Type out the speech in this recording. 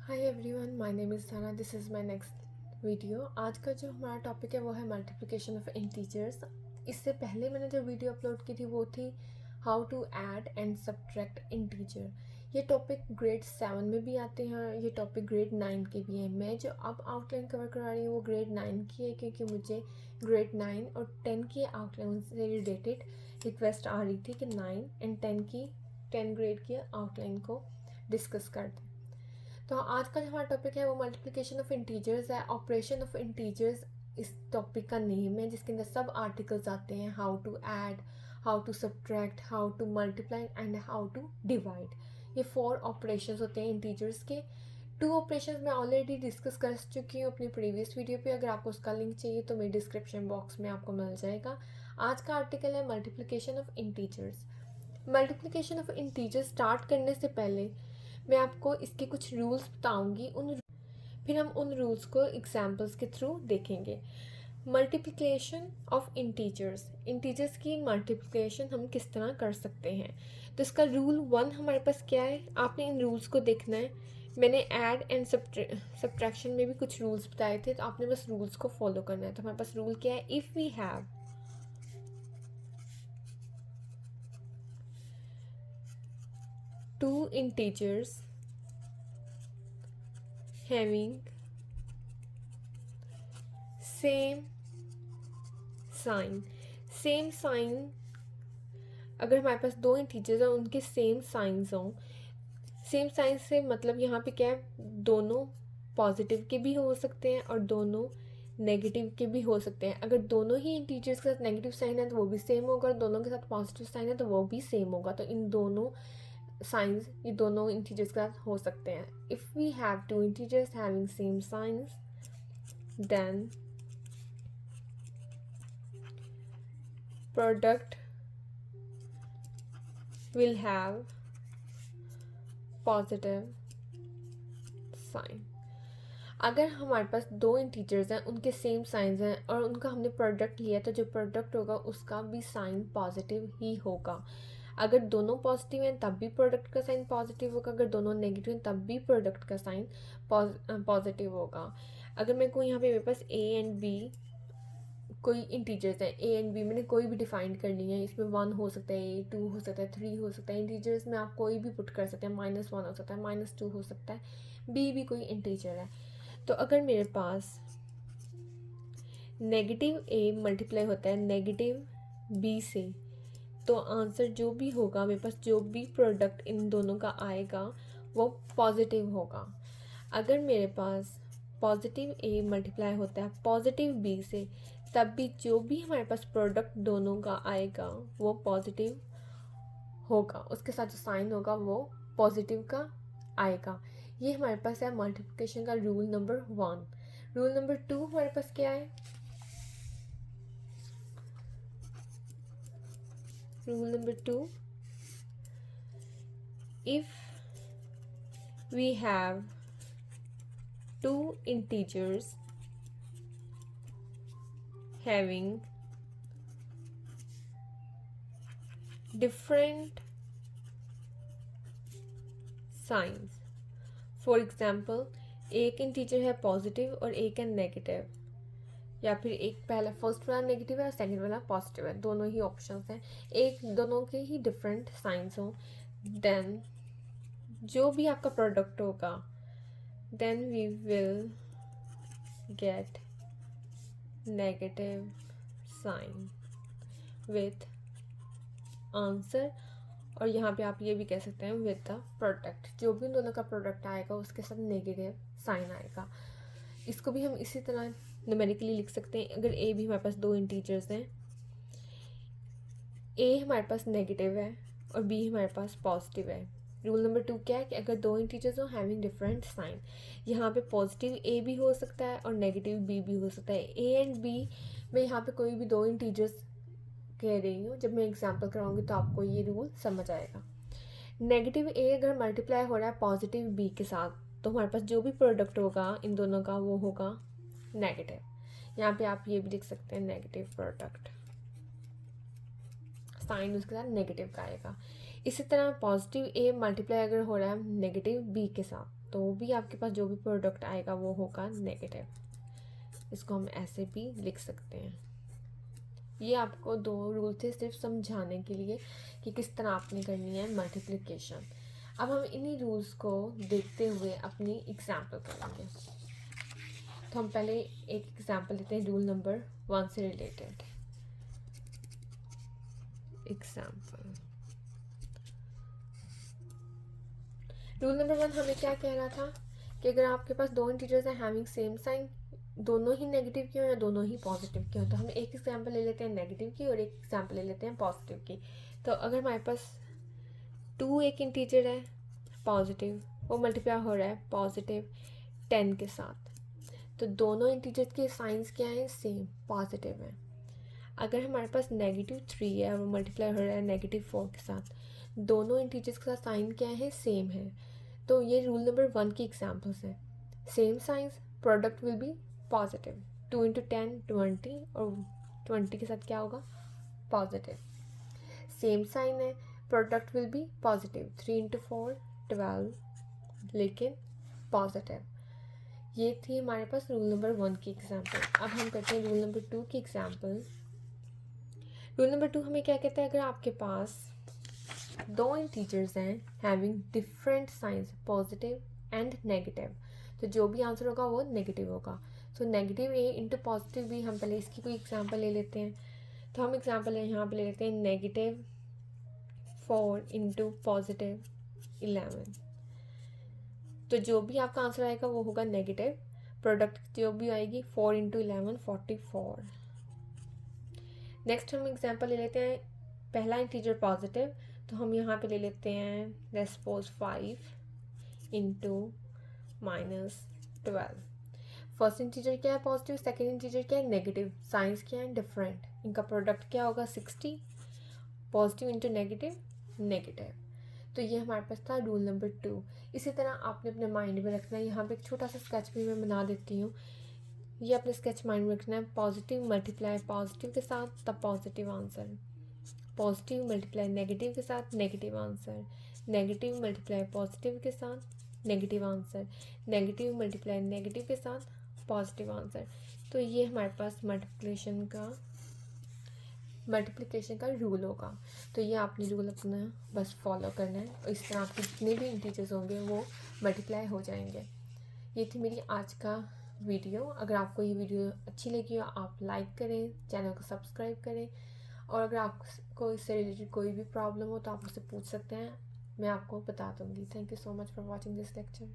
Hi everyone, my name is Sana. This is my next video. आज का जो हमारा टॉपिक है वो है मल्टीप्लिकेशन ऑफ इंटीजर्स। इससे पहले मैंने जो वीडियो अपलोड की थी वो थी how to add and subtract integer. ये टॉपिक ग्रेड 7 में भी आते हैं, ये टॉपिक ग्रेड 9 के भी हैं। मैं जो अब आउटलाइन कवर करा रही हूँ वो ग्रेड 9 की है, क्योंकि मुझे ग्रेड 9 और 10 की आउटलाइन से रिलेटेड रिक्वेस्ट आ रही थी कि 9 एंड 10 ग्रेड की आउटलाइन को डिस्कस करते हैं। तो आज का जो हमारा टॉपिक है वो मल्टीप्लिकेशन ऑफ इंटीजर्स है। ऑपरेशन ऑफ इंटीजर्स इस टॉपिक का नेम है, जिसके अंदर सब आर्टिकल्स आते हैं। How to add, how to subtract, how to multiply and how to divide. ये 4 ऑपरेशंस होते हैं इंटीजर्स के। 2 ऑपरेशंस मैं ऑलरेडी डिस्कस कर चुकी हूँ अपनी प्रीवियस वीडियो पे। अगर आपको उसका लिंक चाहिए तो मेरे डिस्क्रिप्शन बॉक्स में आपको मिल जाएगा। आज का आर्टिकल है multiplication of integers. Multiplication of integers start करने से पहले मैं आपको इसके कुछ रूल्स बताऊंगी, फिर हम उन रूल्स को एग्जाम्पल्स के थ्रू देखेंगे। मल्टीप्लिकेशन ऑफ इंटीजर्स, इंटीजर्स की मल्टीप्लिकेशन हम किस तरह कर सकते हैं। तो इसका रूल 1 हमारे पास क्या है, आपने इन रूल्स को देखना है। मैंने ऐड एंड सब्ट्रैक्शन में भी कुछ रूल्स बताए थे, तो आपने बस रूल्स को फॉलो करना है। तो हमारे पास रूल क्या है, if we have two integers having same sign. Same sign, अगर हमारे पास 2 इंटीजर्स हैं उनके सेम साइंस हों। सेम साइन से मतलब यहाँ पे क्या है, दोनों पॉजिटिव के भी हो सकते हैं और दोनों नेगेटिव के भी हो सकते हैं। अगर दोनों ही इंटीजर्स के साथ नेगेटिव साइन है तो वो भी सेम होगा, और दोनों के साथ पॉजिटिव साइन है तो वो भी सेम होगा। तो इन दोनों साइंस ये दोनों इंटीजर्स के साथ हो सकते हैं। If we have two integers having same signs, then product will have positive sign। अगर हमारे पास 2 इंटीजर्स हैं, उनके सेम साइंस हैं और उनका हमने प्रोडक्ट लिया, तो जो प्रोडक्ट होगा उसका भी साइन पॉजिटिव ही होगा। अगर दोनों पॉजिटिव हैं तब भी प्रोडक्ट का साइन पॉजिटिव होगा, अगर दोनों नेगेटिव हैं तब भी प्रोडक्ट का साइन पॉजिटिव होगा। अगर मैं कोई यहाँ पे मेरे पास ए एंड बी कोई इंटीजर्स है, ए एंड बी मैंने कोई भी डिफाइन कर ली है। इसमें 1 हो सकता है, 2 हो सकता है, 3 हो सकता है। इंटीजर्स में आप कोई भी पुट कर सकते हैं। -1 हो सकता है, -2 हो सकता है। बी भी कोई इंटीजर है। तो अगर मेरे पास नेगेटिव ए मल्टीप्लाई होता है नेगेटिव बी से, तो आंसर जो भी होगा, मेरे पास जो भी प्रोडक्ट इन दोनों का आएगा वो पॉजिटिव होगा। अगर मेरे पास पॉजिटिव ए मल्टीप्लाई होता है पॉजिटिव बी से, तब भी जो भी हमारे पास प्रोडक्ट दोनों का आएगा वो पॉजिटिव होगा, उसके साथ जो साइन होगा वो पॉजिटिव का आएगा। ये हमारे पास है मल्टीप्लिकेशन का रूल नंबर 1। रूल नंबर 2 हमारे पास क्या है, rule number 2, if we have two integers having different signs। For example, एक इंटीजर है पॉजिटिव और एक है नेगेटिव, या फिर एक पहला फर्स्ट वाला नेगेटिव है और सेकंड वाला पॉजिटिव है, दोनों ही ऑप्शंस हैं। एक दोनों के ही डिफरेंट साइंस हों, देन जो भी आपका प्रोडक्ट होगा, then we will get negative sign with answer. और यहाँ पे आप ये भी कह सकते हैं विद द प्रोडक्ट, जो भी दोनों का प्रोडक्ट आएगा उसके साथ नेगेटिव साइन आएगा। इसको भी हम इसी तरह न्यूमेरिकली लिख सकते हैं। अगर ए भी हमारे पास 2 इंटीजर्स हैं, ए हमारे पास नेगेटिव है और बी हमारे पास पॉजिटिव है। रूल नंबर 2 क्या है कि अगर 2 इंटीजर्स हो हैविंग डिफरेंट साइन, यहाँ पे पॉजिटिव ए भी हो सकता है और नेगेटिव बी भी हो सकता है। ए एंड बी में यहाँ पे कोई भी 2 इंटीजर्स कह रही हूँ, जब मैं एग्जांपल कराऊंगी तो आपको ये रूल समझ आएगा। नेगेटिव ए अगर मल्टीप्लाई हो रहा है पॉजिटिव बी के साथ, तो हमारे पास जो भी प्रोडक्ट होगा इन दोनों का वो होगा नेगेटिव। यहाँ पे आप ये भी लिख सकते हैं नेगेटिव प्रोडक्ट, साइन उसके साथ नेगेटिव का आएगा। इसी तरह पॉजिटिव ए मल्टीप्लाई अगर हो रहा है नेगेटिव बी के साथ, तो भी आपके पास जो भी प्रोडक्ट आएगा वो होगा नेगेटिव। इसको हम ऐसे भी लिख सकते हैं। ये आपको 2 रूल थे सिर्फ समझाने के लिए कि किस तरह आपने करनी है मल्टीप्लिकेशन। अब हम इन्हीं रूल्स को देखते हुए अपनी एग्जाम्पल करेंगे। तो हम पहले एक एग्जाम्पल लेते हैं रूल नंबर 1 से रिलेटेड। एग्जाम्पल रूल नंबर 1 हमें क्या कह रहा था कि अगर आपके पास 2 इंटीजर्स हैं हैविंग सेम साइन, दोनों ही नेगेटिव की हो या दोनों ही पॉजिटिव की हो, तो हम एक एग्जाम्पल ले लेते हैं नेगेटिव की और एक एग्जाम्पल ले लेते हैं पॉजिटिव की। तो अगर हमारे पास 2 एक इंटीजर है पॉजिटिव, वो मल्टीप्लाई हो रहा है पॉजिटिव 10 के साथ, तो दोनों इंटीजर्स के साइंस क्या हैं, सेम पॉजिटिव है। अगर हमारे पास -3 है और वो मल्टीप्लाई हो रहा है -4 के साथ, दोनों इंटीजर्स का साइन क्या है, सेम है। तो ये रूल नंबर 1 की एग्जाम्पल्स हैं। Same science, product will be positive. 2 × 10 20 और 20 के साथ क्या होगा, पॉजिटिव। सेम साइन है, प्रोडक्ट विल बी पॉजिटिव। 3 × 4 12 लेकिन पॉजिटिव। ये थी हमारे पास रूल नंबर 1 की एग्जाम्पल। अब हम करते हैं रूल नंबर 2 की एग्जाम्पल। रूल नंबर 2 हमें क्या कहता है, अगर आपके पास 2 इंटीजर्स हैं having different science positive and negative, तो जो भी आंसर होगा वो नेगेटिव होगा। सो नेगेटिव ए इंटू पॉजिटिव बी, हम पहले इसकी कोई एग्जाम्पल ले लेते हैं। तो हम एग्जाम्पल यहाँ पे ले लेते हैं -4 इंटू पॉजिटिव 11। तो जो भी आपका आंसर आएगा वो होगा नेगेटिव। प्रोडक्ट जो भी आएगी 4 × 11 44। नेक्स्ट हम एग्जाम्पल ले लेते हैं, पहला इंटीजर पॉजिटिव, तो हम यहाँ पे ले लेते हैं लेट्स सपोज 5 × -12। फर्स्ट इंटीजर क्या है, पॉजिटिव, सेकेंड इंटीजर क्या है, नेगेटिव, साइंस क्या है, डिफरेंट। इनका प्रोडक्ट क्या होगा, 60। Positive into negative, negative. तो ये हमारे पास था रूल नंबर 2। इसी तरह आपने अपने माइंड में रखना है। यहाँ पे एक छोटा सा स्केच भी मैं बना देती हूँ। ये अपने स्केच माइंड में रखना है, पॉजिटिव मल्टीप्लाई पॉजिटिव के साथ तब positive answer, positive multiply negative के साथ negative answer, negative multiply positive के साथ negative answer, negative multiply negative के साथ पॉजिटिव आंसर। तो ये हमारे पास मल्टीप्लिकेशन का रूल होगा। तो ये आपने रूल अपना बस फॉलो करना है और इस तरह आपके जितने भी इंटीजर्स होंगे वो मल्टीप्लाई हो जाएंगे। ये थी मेरी आज का वीडियो। अगर आपको ये वीडियो अच्छी लगी हो आप लाइक करें, चैनल को सब्सक्राइब करें, और अगर आपको इससे रिलेटेड कोई भी प्रॉब्लम हो तो आप मुझसे पूछ सकते हैं, मैं आपको बता दूँगी। Thank you so much for watching this lecture.